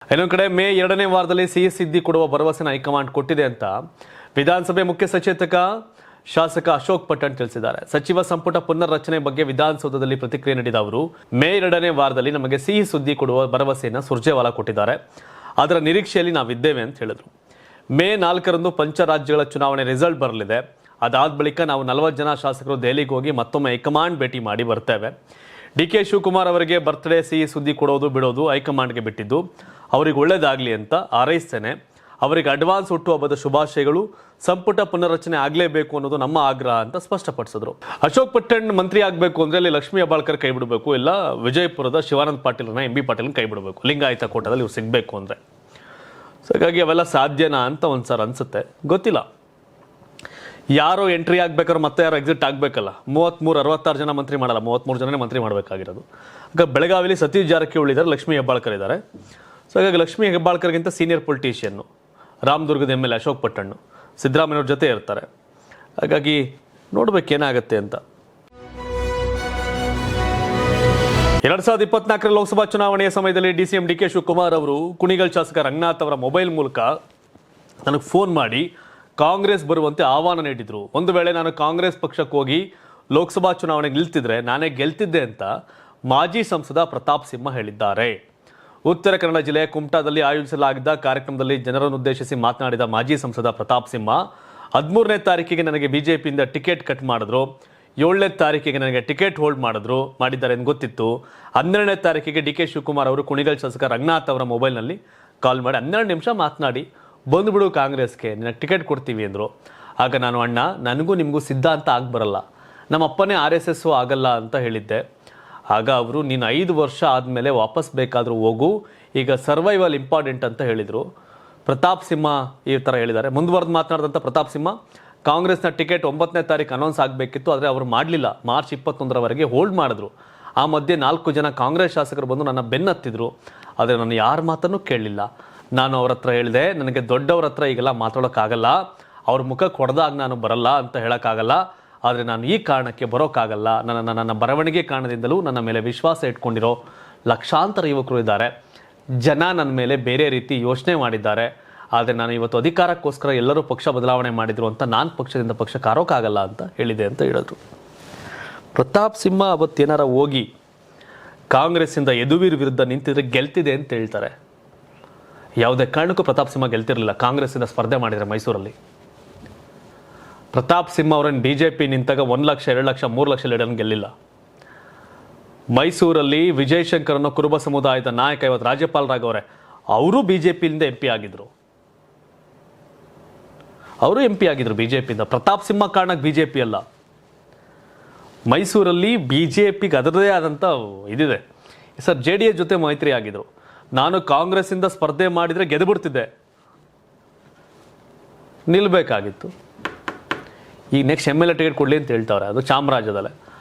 ಇನ್ನೊಂದು ಕಡೆ ಮೇ 2ನೇ ವಾರದಲ್ಲಿ ಸಿಹಿ ಸಿದ್ದಿ ಕೊಡುವ ಭರವಸೆನ ಹೈಕಮಾಂಡ್ ಕೊಟ್ಟಿದೆ ಅಂತ ವಿಧಾನಸಭೆ ಮುಖ್ಯ ಸಚೇತಕ ಶಾಸಕ ಅಶೋಕ್ ಪಟ್ಟಣ್ ತಿಳಿಸಿದ್ದಾರೆ. ಸಚಿವ ಸಂಪುಟ ಪುನರ್ರಚನೆ ಬಗ್ಗೆ ವಿಧಾನಸೌಧದಲ್ಲಿ ಪ್ರತಿಕ್ರಿಯೆ ನೀಡಿದ ಅವರು, ಮೇ 2ನೇ ವಾರದಲ್ಲಿ ನಮಗೆ ಸಿಹಿ ಸುದ್ದಿ ಕೊಡುವ ಭರವಸೆಯನ್ನು ಸುರ್ಜೇವಾಲಾ ಕೊಟ್ಟಿದ್ದಾರೆ. ಅದರ ನಿರೀಕ್ಷೆಯಲ್ಲಿ ನಾವಿದ್ದೇವೆ ಅಂತ ಹೇಳಿದರು. ಮೇ 4ರಂದು ಪಂಚರಾಜ್ಯಗಳ ಚುನಾವಣೆ ರಿಸಲ್ಟ್ ಬರಲಿದೆ. ಅದಾದ ಬಳಿಕ ನಾವು 40 ಜನ ಶಾಸಕರು ದೆಹಲಿಗೆ ಹೋಗಿ ಮತ್ತೊಮ್ಮೆ ಹೈಕಮಾಂಡ್ ಭೇಟಿ ಮಾಡಿ ಬರ್ತೇವೆ. ಡಿ.ಕೆ. ಶಿವಕುಮಾರ್ ಅವರಿಗೆ ಬರ್ತ್ಡೇ ಸಿಹಿ ಸುದ್ದಿ ಕೊಡೋದು ಬಿಡೋದು ಹೈಕಮಾಂಡ್ಗೆ ಬಿಟ್ಟಿದ್ದು. ಅವರಿಗೆ ಒಳ್ಳೇದಾಗಲಿ ಅಂತ ಹಾರೈಸ್ತೇನೆ. ಅವರಿಗೆ ಅಡ್ವಾನ್ಸ್ ಹುಟ್ಟುಹಬ್ಬದ ಶುಭಾಶಯಗಳು. ಸಂಪುಟ ಪುನರ್ರಚನೆ ಆಗಲೇಬೇಕು ಅನ್ನೋದು ನಮ್ಮ ಆಗ್ರಹ ಅಂತ ಸ್ಪಷ್ಟಪಡಿಸಿದ್ರು. ಅಶೋಕ್ ಪಟ್ಟಣ್ ಮಂತ್ರಿ ಆಗಬೇಕು ಅಂದ್ರೆ ಅಲ್ಲಿ ಲಕ್ಷ್ಮೀ ಹೆಬ್ಬಾಳ್ಕರ್ ಕೈ ಬಿಡಬೇಕು, ಇಲ್ಲ ವಿಜಯಪುರದ ಶಿವಾನಂದ ಪಾಟೀಲ್ನ ಎಂ ಬಿ ಪಾಟೀಲ್ನ ಕೈ ಬಿಡಬೇಕು, ಲಿಂಗಾಯತ ಕೋಟದಲ್ಲಿ ಇವ್ರು ಸಿಗಬೇಕು ಅಂದ್ರೆ. ಸೊ ಹಾಗಾಗಿ ಅವೆಲ್ಲ ಸಾಧ್ಯನಾ ಅಂತ ಒಂದ್ಸಲ ಅನ್ಸುತ್ತೆ, ಗೊತ್ತಿಲ್ಲ. ಯಾರೋ ಎಂಟ್ರಿ ಆಗ್ಬೇಕಾದ್ರೆ ಮತ್ತೆ ಯಾರೋ ಎಕ್ಸಿಟ್ ಆಗಬೇಕಲ್ಲ. 66 ಜನ ಮಂತ್ರಿ ಮಾಡಲ್ಲ, 33 ಜನನೇ ಮಂತ್ರಿ ಮಾಡಬೇಕಾಗಿರೋದು. ಈಗ ಬೆಳಗಾವಿಲಿ ಸತೀಶ್ ಜಾರಕಿಹೊಳಿ ಇದ್ದಾರೆ, ಲಕ್ಷ್ಮೀ ಹೆಬ್ಬಾಳ್ಕರ್ ಇದ್ದಾರೆ. ಸೊ ಹಾಗಾಗಿ ಲಕ್ಷ್ಮೀ ಹೆಬ್ಬಾಳ್ಕರ್ಗಿಂತ ಸೀನಿಯರ್ ಪೊಲಿಟಿಷಿಯನ್ನು ರಾಮದುರ್ಗದ MLA ಅಶೋಕ್ ಪಟ್ಟಣ್ ಸಿದ್ದರಾಮಯ್ಯವ್ರ ಜೊತೆ ಇರ್ತಾರೆ. ಹಾಗಾಗಿ ನೋಡ್ಬೇಕೇನಾಗತ್ತೆ ಅಂತ. 2024 ಲೋಕಸಭಾ ಚುನಾವಣೆಯ ಸಮಯದಲ್ಲಿ DCM ಡಿ.ಕೆ. ಶಿವಕುಮಾರ್ ಅವರು ಕುಣಿಗಲ್ ಶಾಸಕ ರಂಗನಾಥ್ ಅವರ ಮೊಬೈಲ್ ಮೂಲಕ ನನಗೆ ಫೋನ್ ಮಾಡಿ ಕಾಂಗ್ರೆಸ್ ಬರುವಂತೆ ಆಹ್ವಾನ ನೀಡಿದ್ರು. ಒಂದು ವೇಳೆ ನಾನು ಕಾಂಗ್ರೆಸ್ ಪಕ್ಷಕ್ಕೆ ಹೋಗಿ ಲೋಕಸಭಾ ಚುನಾವಣೆಗೆ ನಿಲ್ತಿದ್ರೆ ನಾನೇ ಗೆಲ್ತಿದ್ದೆ ಅಂತ ಮಾಜಿ ಸಂಸದ ಪ್ರತಾಪ್ ಸಿಂಹ ಹೇಳಿದ್ದಾರೆ. ಉತ್ತರ ಕನ್ನಡ ಜಿಲ್ಲೆಯ ಕುಮಟಾದಲ್ಲಿ ಆಯೋಜಿಸಲಾಗಿದ್ದ ಕಾರ್ಯಕ್ರಮದಲ್ಲಿ ಜನರನ್ನುದ್ದೇಶಿಸಿ ಮಾತನಾಡಿದ ಮಾಜಿ ಸಂಸದ ಪ್ರತಾಪ್ ಸಿಂಹ, 13ನೇ ತಾರೀಕಿಗೆ ನನಗೆ ಬಿಜೆಪಿಯಿಂದ ಟಿಕೆಟ್ ಕಟ್ ಮಾಡಿದ್ರು, 7ನೇ ತಾರೀಕಿಗೆ ನನಗೆ ಟಿಕೆಟ್ ಹೋಲ್ಡ್ ಮಾಡಿದ್ದಾರೆ ಎಂದು ಗೊತ್ತಿತ್ತು. 12ನೇ ತಾರೀಕಿಗೆ ಡಿ.ಕೆ. ಶಿವಕುಮಾರ್ ಅವರು ಕುಣಿಗಲ್ ಶಾಸಕ ರಂಗನಾಥ್ ಅವರ ಮೊಬೈಲ್ನಲ್ಲಿ ಕಾಲ್ ಮಾಡಿ 12 ನಿಮಿಷ ಮಾತನಾಡಿ ಬಂದುಬಿಡು ಕಾಂಗ್ರೆಸ್ಗೆ, ನಿನಗೆ ಟಿಕೆಟ್ ಕೊಡ್ತೀವಿ ಅಂದರು. ಆಗ ನಾನು, ಅಣ್ಣ ನನಗೂ ನಿಮಗೂ ಸಿದ್ಧಾಂತ ಬರಲ್ಲ, ನಮ್ಮ ಅಪ್ಪನೇ RSS ಆಗಲ್ಲ ಅಂತ ಹೇಳಿದ್ದೆ. ಆಗ ಅವರು, ನೀನು 5 ವರ್ಷ ಆದಮೇಲೆ ವಾಪಸ್ ಬೇಕಾದರೂ ಹೋಗು, ಈಗ ಸರ್ವೈವಲ್ ಇಂಪಾರ್ಟೆಂಟ್ ಅಂತ ಹೇಳಿದರು. ಪ್ರತಾಪ್ ಸಿಂಹ ಈ ಥರ ಹೇಳಿದ್ದಾರೆ. ಮುಂದುವರೆದು ಮಾತನಾಡಿದಂಥ ಪ್ರತಾಪ್ ಸಿಂಹ, ಕಾಂಗ್ರೆಸ್ನ ಟಿಕೆಟ್ 9ನೇ ತಾರೀಕು ಅನೌನ್ಸ್ ಆಗಬೇಕಿತ್ತು, ಆದರೆ ಅವರು ಮಾಡಲಿಲ್ಲ. ಮಾರ್ಚ್ 21ರವರೆಗೆ ಹೋಲ್ಡ್ ಮಾಡಿದ್ರು. ಆ ಮಧ್ಯೆ 4 ಜನ ಕಾಂಗ್ರೆಸ್ ಶಾಸಕರು ಬಂದು ನನ್ನ ಬೆನ್ನತ್ತಿದ್ರು, ಆದರೆ ನಾನು ಯಾರ ಮಾತನ್ನು ಕೇಳಲಿಲ್ಲ. ನಾನು ಅವ್ರ ಹತ್ರ ಹೇಳಿದೆ, ನನಗೆ ದೊಡ್ಡವ್ರ ಹತ್ರ ಈಗೆಲ್ಲ ಮಾತಾಡೋಕ್ಕಾಗಲ್ಲ, ಅವ್ರ ಮುಖಕ್ಕೆ ಹೊಡೆದಾಗ ನಾನು ಬರಲ್ಲ ಅಂತ ಹೇಳೋಕ್ಕಾಗಲ್ಲ, ಆದರೆ ನಾನು ಈ ಕಾರಣಕ್ಕೆ ಬರೋಕ್ಕಾಗಲ್ಲ. ನನ್ನ ಬರವಣಿಗೆ ಕಾರಣದಿಂದಲೂ ನನ್ನ ಮೇಲೆ ವಿಶ್ವಾಸ ಇಟ್ಕೊಂಡಿರೋ ಲಕ್ಷಾಂತರ ಯುವಕರು ಇದ್ದಾರೆ. ಜನ ನನ್ನ ಮೇಲೆ ಬೇರೆ ರೀತಿ ಯೋಚನೆ ಮಾಡಿದ್ದಾರೆ. ಆದರೆ ನಾನು ಇವತ್ತು ಅಧಿಕಾರಕ್ಕೋಸ್ಕರ ಎಲ್ಲರೂ ಪಕ್ಷ ಬದಲಾವಣೆ ಮಾಡಿದ್ರು ಅಂತ ನಾನು ಪಕ್ಷದಿಂದ ಪಕ್ಷಕ್ಕೆ ಆರೋಕ್ಕಾಗಲ್ಲ ಅಂತ ಹೇಳಿದೆ ಅಂತ ಹೇಳಿದ್ರು. ಪ್ರತಾಪ್ ಸಿಂಹ ಅವತ್ತೇನಾರ ಹೋಗಿ ಕಾಂಗ್ರೆಸ್ಸಿಂದ ಯದುವೀರ್ ವಿರುದ್ಧ ನಿಂತಿದ್ರೆ ಗೆಲ್ತಿದೆ ಅಂತ ಹೇಳ್ತಾರೆ. ಯಾವುದೇ ಕಾರಣಕ್ಕೂ ಪ್ರತಾಪ್ ಸಿಂಹ ಗೆಲ್ತಿರಲಿಲ್ಲ ಕಾಂಗ್ರೆಸ್ಸಿಂದ ಸ್ಪರ್ಧೆ ಮಾಡಿದರೆ ಮೈಸೂರಲ್ಲಿ. ಪ್ರತಾಪ್ ಸಿಂಹ ಅವರನ್ನು BJP ನಿಂತಾಗ 1 ಲಕ್ಷ 2 ಲಕ್ಷ 3 ಲಕ್ಷ ಲೀಡರ್ನ ಗೆಲ್ಲಿಲ್ಲ. ಮೈಸೂರಲ್ಲಿ ವಿಜಯ್ ಶಂಕರ್ ಅನ್ನೋ ಕುರುಬ ಸಮುದಾಯದ ನಾಯಕ ಇವತ್ತು ರಾಜ್ಯಪಾಲರಾಗವ್ರೆ, ಅವರು BJPಯಿಂದ MP ಆಗಿದ್ರು. ಅವರು MP ಆಗಿದ್ರು BJPಯಿಂದ. ಪ್ರತಾಪ್ ಸಿಂಹ ಕಾರಣಕ್ಕೆ BJP ಅಲ್ಲ. ಮೈಸೂರಲ್ಲಿ BJPಗೆ ಅದರದೇ ಆದಂಥ ಇದಿದೆ. ಸರ್ JDS ಜೊತೆ ಮೈತ್ರಿ ಆಗಿದ್ರು. ನಾನು ಕಾಂಗ್ರೆಸ್ಸಿಂದ ಸ್ಪರ್ಧೆ ಮಾಡಿದರೆ ಗೆದ್ದುಬಿಡ್ತಿದ್ದೆ, ನಿಲ್ಲಬೇಕಾಗಿತ್ತು. ಈಗ ನೆಕ್ಸ್ಟ್ MLA ಟಿಕೆಟ್ ಕೊಡಲಿ ಅಂತ ಹೇಳ್ತಾವ್ರೆ, ಅದು ಚಾಮರಾಜದಲ್ಲೇ.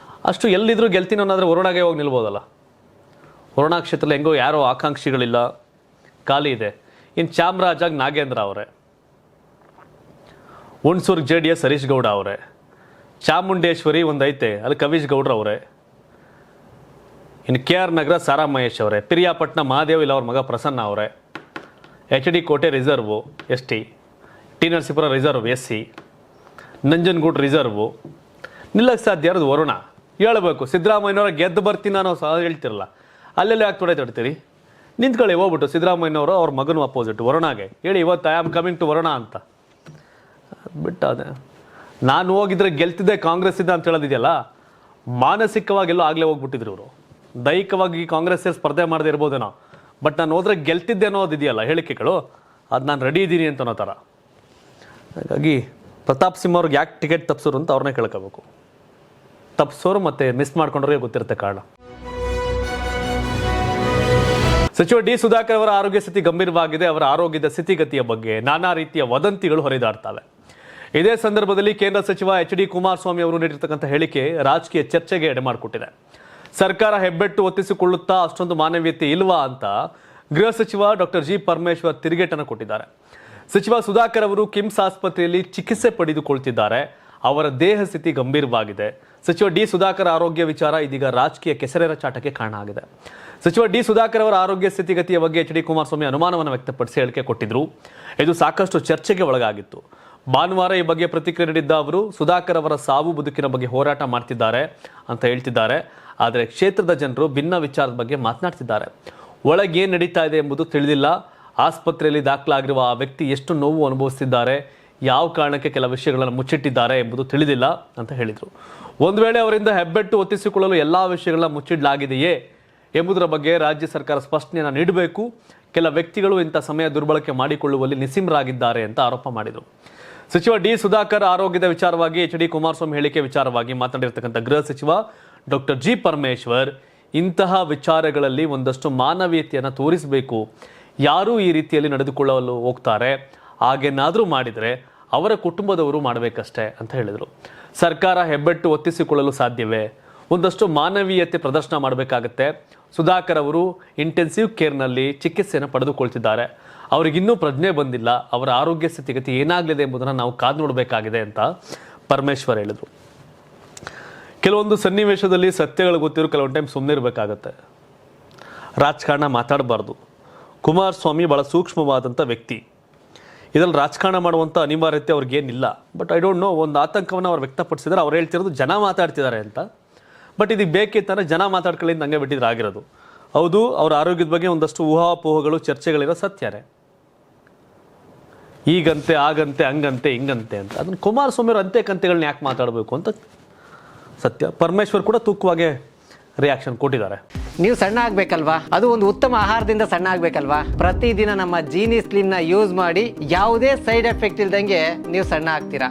ಅಷ್ಟು ಎಲ್ಲಿದ್ದರೂ ಗೆಲ್ತೀನಿ ಅನ್ನೋದ್ರೆ ವರುಣಾಗೆ ಹೋಗಿ ನಿಲ್ಬೋದಲ್ಲ. ವರುಣಾ ಕ್ಷೇತ್ರದಲ್ಲಿ ಹೆಂಗೋ ಯಾರೋ ಆಕಾಂಕ್ಷಿಗಳಿಲ್ಲ, ಖಾಲಿ ಇದೆ. ಇನ್ನು ಚಾಮರಾಜಾಗ ನಾಗೇಂದ್ರ ಅವರೇ, ಹುಣಸೂರ್ಗೆ JDS ಹರೀಶ್ ಗೌಡ ಅವರೇ, ಚಾಮುಂಡೇಶ್ವರಿ ಒಂದು ಐತೆ ಅಲ್ಲಿ ಕವೀಶ್ ಗೌಡ್ರ ಅವರೇ, ಇನ್ನು KR ನಗರ ಸಾರಾ ಮಹೇಶ್ ಅವರೇ, ಪಿರಿಯಾಪಟ್ಟಣ ಮಹಾದೇವ್ ಇಲ್ಲ ಅವ್ರ ಮಗ ಪ್ರಸನ್ನ ಅವರೇ, HD Kote reserve ST, T Narasipura reserve SC, Nanjangud reserve. ನಿಲ್ಲಕ್ಕೆ ಸಾಧ್ಯ ಇರೋದು ವರುಣ. ಹೇಳಬೇಕು ಸಿದ್ದರಾಮಯ್ಯನವರ ಗೆದ್ದು ಬರ್ತೀನಿ ನಾನು ಸಹ ಹೇಳ್ತಿರಲ್ಲ, ಅಲ್ಲೆಲ್ಲ ಯಾಕೆ ತೊಡ್ತೀರಿ? ನಿಂತ್ಕೊಳ್ಳಿ, ಹೋಗ್ಬಿಟ್ಟು ಸಿದ್ದರಾಮಯ್ಯನವರು ಅವ್ರ ಮಗನು ಅಪೋಸಿಟ್ ವರುಣಾಗೆ ಹೇಳಿ, ಇವತ್ತು I am coming to Varuna ಅಂತ ಬಿಟ್ಟು. ಅದೇ ನಾನು ಹೋಗಿದ್ರೆ ಗೆಲ್ತಿದ್ದೆ ಕಾಂಗ್ರೆಸ್ಸಿಂದ ಅಂತ ಹೇಳೋದಿದೆಯಲ್ಲ, ಮಾನಸಿಕವಾಗೆಲ್ಲೋ ಆಗಲೇ ಹೋಗ್ಬಿಟ್ಟಿದ್ರು ಇವರು. ದೈಹಿಕವಾಗಿ ಕಾಂಗ್ರೆಸ್ ಸ್ಪರ್ಧೆ ಮಾಡದೇ ಇರ್ಬೋದೇನೋ, ಬಟ್ ನಾನು ಹೋದ್ರೆ ಗೆಲ್ತಿದ್ದೆ ಅನ್ನೋದಿದೆಯಲ್ಲ ಹೇಳಿಕೆಗಳು, ಅದು ನಾನು ರೆಡಿ ಇದ್ದೀನಿ ಅಂತ ಅನ್ನೋ ಥರ. ಹಾಗಾಗಿ ಪ್ರತಾಪ್ ಸಿಂಹ ಅವ್ರಿಗೆ ಯಾಕೆ ಟಿಕೆಟ್ ತಪ್ಸೋರು ಅಂತ ಅವ್ರನ್ನೇ ಕೇಳ್ಕೋಬೇಕು. ತಪ್ಸೋರು ಮತ್ತೆ ಮಿಸ್ ಮಾಡ್ಕೊಂಡ್ರಿಗೆ ಗೊತ್ತಿರುತ್ತೆ ಕಾರಣ. ಸಚಿವ ಡಿ ಸುಧಾಕರ್ ಅವರ ಆರೋಗ್ಯ ಸ್ಥಿತಿ ಗಂಭೀರವಾಗಿದೆ. ಅವರ ಆರೋಗ್ಯದ ಸ್ಥಿತಿಗತಿಯ ಬಗ್ಗೆ ನಾನಾ ರೀತಿಯ ವದಂತಿಗಳು ಹೊರದಾಡ್ತವೆ. ಇದೇ ಸಂದರ್ಭದಲ್ಲಿ ಕೇಂದ್ರ ಸಚಿವ HD ಕುಮಾರಸ್ವಾಮಿ ಅವರು ನೀಡಿರ್ತಕ್ಕಂಥ ಹೇಳಿಕೆ ರಾಜಕೀಯ ಚರ್ಚೆಗೆ ಎಡೆಮಾಡಿಕೊಟ್ಟಿದೆ. ಸರ್ಕಾರ ಹೆಬ್ಬೆಟ್ಟು ಒತ್ತಿಸಿಕೊಳ್ಳುತ್ತಾ ಅಷ್ಟೊಂದು ಮಾನವೀಯತೆ ಇಲ್ವಾ ಅಂತ ಗೃಹ ಸಚಿವ ಡಾಕ್ಟರ್ G. ಪರಮೇಶ್ವರ್ ತಿರುಗೇಟನ್ನು ಕೊಟ್ಟಿದ್ದಾರೆ. ಸಚಿವ ಸುಧಾಕರ್ ಅವರು ಕಿಮ್ಸ್ ಆಸ್ಪತ್ರೆಯಲ್ಲಿ ಚಿಕಿತ್ಸೆ ಪಡೆದುಕೊಳ್ತಿದ್ದಾರೆ. ಅವರ ದೇಹ ಸ್ಥಿತಿ ಗಂಭೀರವಾಗಿದೆ. ಸಚಿವ ಡಿ ಸುಧಾಕರ್ ಆರೋಗ್ಯ ವಿಚಾರ ಇದೀಗ ರಾಜಕೀಯ ಕೆಸರೆರ ಚಾಟಕ್ಕೆ ಕಾರಣ ಆಗಿದೆ. ಸಚಿವ ಡಿ ಸುಧಾಕರ್ ಅವರ ಆರೋಗ್ಯ ಸ್ಥಿತಿಗತಿಯ ಬಗ್ಗೆ ಎಚ್ ಡಿ ಕುಮಾರಸ್ವಾಮಿ ಅನುಮಾನವನ್ನು ವ್ಯಕ್ತಪಡಿಸಿ ಹೇಳಿಕೆ ಕೊಟ್ಟಿದ್ರು. ಇದು ಸಾಕಷ್ಟು ಚರ್ಚೆಗೆ ಒಳಗಾಗಿತ್ತು. ಭಾನುವಾರ ಈ ಬಗ್ಗೆ ಪ್ರತಿಕ್ರಿಯೆ ನೀಡಿದ್ದ ಅವರು ಸುಧಾಕರ್ ಅವರ ಸಾವು ಬದುಕಿನ ಬಗ್ಗೆ ಹೋರಾಟ ಮಾಡ್ತಿದ್ದಾರೆ ಅಂತ ಹೇಳ್ತಿದ್ದಾರೆ. ಆದರೆ ಕ್ಷೇತ್ರದ ಜನರು ಭಿನ್ನ ವಿಚಾರದ ಬಗ್ಗೆ ಮಾತನಾಡ್ತಿದ್ದಾರೆ. ಒಳಗೆ ಏನು ನಡೀತಾ ಇದೆ ಎಂಬುದು ತಿಳಿದಿಲ್ಲ. ಆಸ್ಪತ್ರೆಯಲ್ಲಿ ದಾಖಲಾಗಿರುವ ಆ ವ್ಯಕ್ತಿ ಎಷ್ಟು ನೋವು ಅನುಭವಿಸ್ತಿದ್ದಾರೆ, ಯಾವ ಕಾರಣಕ್ಕೆ ಕೆಲ ವಿಷಯಗಳನ್ನು ಮುಚ್ಚಿಟ್ಟಿದ್ದಾರೆ ಎಂಬುದು ತಿಳಿದಿಲ್ಲ ಅಂತ ಹೇಳಿದರು. ಒಂದು ವೇಳೆ ಅವರಿಂದ ಹೆಬ್ಬೆಟ್ಟು ಒತ್ತಿಸಿಕೊಳ್ಳಲು ಎಲ್ಲ ವಿಷಯಗಳನ್ನ ಮುಚ್ಚಿಡಲಾಗಿದೆಯೇ ಎಂಬುದರ ಬಗ್ಗೆ ರಾಜ್ಯ ಸರ್ಕಾರ ಸ್ಪಷ್ಟನೆಯನ್ನು ನೀಡಬೇಕು. ಕೆಲ ವ್ಯಕ್ತಿಗಳು ಇಂಥ ಸಮಯ ದುರ್ಬಳಕೆ ಮಾಡಿಕೊಳ್ಳುವಲ್ಲಿ ನಿಸ್ಸೀಮರಾಗಿದ್ದಾರೆ ಅಂತ ಆರೋಪ ಮಾಡಿದರು. ಸಚಿವ ಡಿ ಸುಧಾಕರ್ ಆರೋಗ್ಯದ ವಿಚಾರವಾಗಿ ಎಚ್ ಡಿ ಕುಮಾರಸ್ವಾಮಿ ಹೇಳಿಕೆ ವಿಚಾರವಾಗಿ ಮಾತನಾಡಿರ್ತಕ್ಕಂಥ ಗೃಹ ಸಚಿವ ಡಾಕ್ಟರ್ ಜಿ ಪರಮೇಶ್ವರ್, ಇಂತಹ ವಿಚಾರಗಳಲ್ಲಿ ಒಂದಷ್ಟು ಮಾನವೀಯತೆಯನ್ನು ತೋರಿಸಬೇಕು. ಯಾರೂ ಈ ರೀತಿಯಲ್ಲಿ ನಡೆದುಕೊಳ್ಳಲು ಹೋಗ್ತಾರೆ, ಹಾಗೇನಾದರೂ ಮಾಡಿದರೆ ಅವರ ಕುಟುಂಬದವರು ಮಾಡಬೇಕಷ್ಟೇ ಅಂತ ಹೇಳಿದರು. ಸರ್ಕಾರ ಹೆಬ್ಬೆಟ್ಟು ಒತ್ತಿಸಿಕೊಳ್ಳಲು ಸಾಧ್ಯವೇ? ಒಂದಷ್ಟು ಮಾನವೀಯತೆ ಪ್ರದರ್ಶನ ಮಾಡಬೇಕಾಗತ್ತೆ. ಸುಧಾಕರ್ ಅವರು ಇಂಟೆನ್ಸಿವ್ ಕೇರ್ನಲ್ಲಿ ಚಿಕಿತ್ಸೆಯನ್ನು ಪಡೆದುಕೊಳ್ತಿದ್ದಾರೆ. ಅವರಿಗಿನ್ನೂ ಪ್ರಜ್ಞೆ ಬಂದಿಲ್ಲ. ಅವರ ಆರೋಗ್ಯ ಸ್ಥಿತಿಗತಿ ಏನಾಗಲಿದೆ ಎಂಬುದನ್ನು ನಾವು ಕಾದು ನೋಡಬೇಕಾಗಿದೆ ಅಂತ ಪರಮೇಶ್ವರ್ ಹೇಳಿದರು. ಕೆಲವೊಂದು ಸನ್ನಿವೇಶದಲ್ಲಿ ಸತ್ಯಗಳು ಗೊತ್ತಿರೋ ಕೆಲವೊಂದು ಟೈಮ್ ಸುಮ್ಮನೆ ಇರಬೇಕಾಗತ್ತೆ. ರಾಜಕಾರಣ ಮಾತಾಡಬಾರ್ದು. ಕುಮಾರಸ್ವಾಮಿ ಭಾಳ ಸೂಕ್ಷ್ಮವಾದಂಥ ವ್ಯಕ್ತಿ. ಇದರಲ್ಲಿ ರಾಜಕಾರಣ ಮಾಡುವಂಥ ಅನಿವಾರ್ಯತೆ ಅವ್ರಿಗೇನಿಲ್ಲ. ಬಟ್ ಐ ಡೋಂಟ್ ನೋ, ಒಂದು ಆತಂಕವನ್ನು ಅವ್ರು ವ್ಯಕ್ತಪಡಿಸಿದ್ದಾರೆ. ಅವ್ರು ಹೇಳ್ತಿರೋದು ಜನ ಮಾತಾಡ್ತಿದ್ದಾರೆ ಅಂತ. ಬಟ್ ಇದಕ್ಕೆ ಬೇಕಿತ್ತಂದರೆ ಜನ ಮಾತಾಡ್ಕೊಳ್ಳಿಂದ ಹಂಗೆ ಬಿಟ್ಟಿದ್ರೆ ಆಗಿರೋದು. ಹೌದು, ಅವ್ರ ಆರೋಗ್ಯದ ಬಗ್ಗೆ ಒಂದಷ್ಟು ಊಹಾಪೋಹಗಳು ಚರ್ಚೆಗಳಿರೋ ಸತ್ಯನೇ. ಈಗಂತೆ ಆಗಂತೆ ಹಂಗಂತೆ ಹಿಂಗಂತೆ ಅಂತ ಅದನ್ನು ಕುಮಾರಸ್ವಾಮಿ ಅವ್ರ ಅಂತೆ ಕಂತೆಗಳನ್ನ ಯಾಕೆ ಮಾತಾಡಬೇಕು ಅಂತ ಸತ್ಯ. ಪರಮೇಶ್ವರ್ ಕೂಡ ತೂಕವಾಗಿ ರಿಯಾಕ್ಷನ್ ಕೊಟ್ಟಿದ್ದಾರೆ. ನೀವು ಸಣ್ಣ ಆಗ್ಬೇಕಲ್ವಾ? ಅದು ಒಂದು ಉತ್ತಮ ಆಹಾರದಿಂದ ಸಣ್ಣ ಆಗ್ಬೇಕಲ್ವಾ? ಪ್ರತಿದಿನ ನಮ್ಮ ಜೀನಿ ಸ್ಲಿಮ್ನ ಯೂಸ್ ಮಾಡಿ ಯಾವುದೇ ಸೈಡ್ ಎಫೆಕ್ಟ್ ಇಲ್ದಂಗೆ ನೀವು ಸಣ್ಣ ಆಗ್ತೀರಾ.